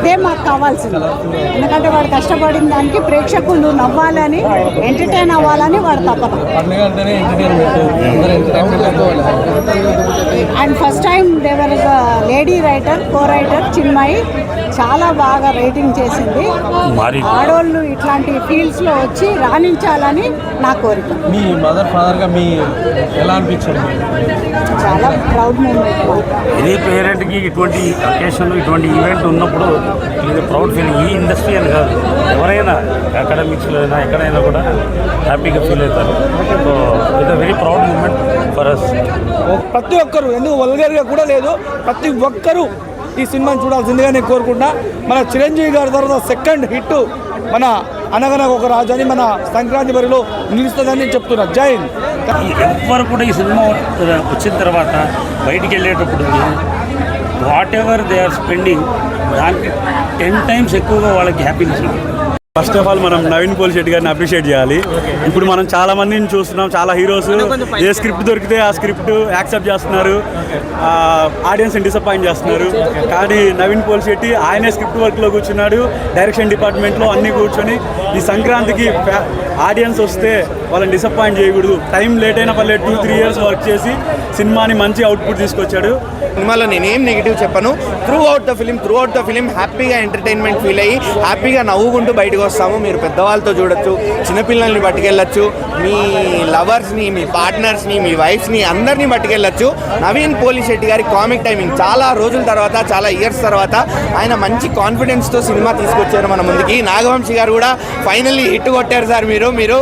అదే మాకు కావాల్సింది. ఎందుకంటే వాడు కష్టపడిన దానికి ప్రేక్షకులు నవ్వాలని, ఎంటర్టైన్ అవ్వాలని వాడు తప్పదు. And first time Devara lady writer, co writer Chinmayi చాలా బాగా రైటింగ్ చేసింది. ఆడోళ్ళు ఇట్లాంటి ఫీల్డ్స్లో వచ్చి రాణించాలని నా కోరిక. మీ మదర్ ఫాదర్గా మీ ఎలా అనిపించింది? చాలా ప్రౌడ్ మూమెంట్. ఎనీ పేరెంట్కి ఇటువంటి అకేషన్, ఇటువంటి ఈవెంట్ ఉన్నప్పుడు ఇది ప్రౌడ్ ఫీలింగ్. ఈ ఇండస్ట్రీ అని కాదు, ఎవరైనా అకాడమిక్స్లో అయినా ఎక్కడైనా కూడా హ్యాపీగా ఫీల్ అవుతారు. So it's a very proud moment for us. ప్రతి ఒక్కరు, ఎందుకు వల్గర్గా కూడా లేదు, ప్రతి ఒక్కరూ ఈ సినిమాని చూడాల్సిందిగా నేను కోరుకుంటున్నా. మన చిరంజీవి గారి తర్వాత సెకండ్ హిట్ మన అనగనగా ఒక రాజు అని మన సంక్రాంతి బరిలో నిలుస్తుందని నేను చెప్తున్నా. జై హింద్. ఎవ్వరు కూడా ఈ సినిమా వచ్చిన తర్వాత బయటికి వెళ్ళేటప్పుడు whatever they are spending దానికి 10 times ఎక్కువగా వాళ్ళకి హ్యాపీనెస్ ఉంటుంది. ఫస్ట్ ఆఫ్ ఆల్ మనం నవీన్ పోలిశెట్టి గారిని అప్రిషియేట్ చేయాలి. ఇప్పుడు మనం చాలా మందిని చూస్తున్నాం, చాలా హీరోస్ ఏ స్క్రిప్ట్ దొరికితే ఆ స్క్రిప్ట్ యాక్సెప్ట్ చేస్తున్నారు, ఆడియన్స్ని డిసప్పాయింట్ చేస్తున్నారు. కానీ నవీన్ పోలిశెట్టి ఆయనే స్క్రిప్ట్ వర్క్లో కూర్చున్నాడు, డైరెక్షన్ డిపార్ట్మెంట్లో అన్నీ కూర్చొని ఈ సంక్రాంతికి ఆడియన్స్ వస్తే వాళ్ళని డిసప్పాయింట్ చేయకూడదు, టైం లేట్ అయినా పర్లేదు 2-3 years వర్క్ చేసి సినిమాని మంచి అవుట్పుట్ తీసుకొచ్చాడు. సినిమాలో నేనేం నెగిటివ్ చెప్పను. త్రూ అవుట్ ద ఫిలిం హ్యాపీగా ఎంటర్టైన్మెంట్ ఫీల్ అయ్యి హ్యాపీగా నవ్వుకుంటూ బయటకు వస్తాము. మీరు పెద్దవాళ్ళతో చూడొచ్చు, చిన్నపిల్లల్ని పట్టుకెళ్ళచ్చు, మీ లవర్స్ని, మీ పార్ట్నర్స్ని, మీ వైఫ్స్ని అందరినీ పట్టుకెళ్ళచ్చు. నవీన్ పోలిశెట్టి గారి కామిక్ టైమింగ్ చాలా రోజుల తర్వాత, చాలా ఇయర్స్ తర్వాత ఆయన మంచి కాన్ఫిడెన్స్తో సినిమా తీసుకొచ్చారు మన ముందుకి. నాగవంశీ గారు కూడా ఫైనల్లీ హిట్ కొట్టారు సార్. మీరు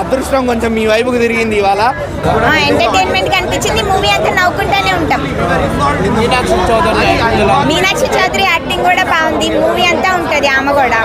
అదృష్టం కొంచెం మీ వైపుకు తిరిగింది ఇవాళ. ఎంటర్టైన్మెంట్ కనిపించింది. మూవీ అంతా నవ్వుకుంటూనే ఉంటాం. మీనాక్షి చౌదరి యాక్టింగ్ కూడా బాగుంది. మూవీ అంతా ఉంటుంది. ఆమె కూడా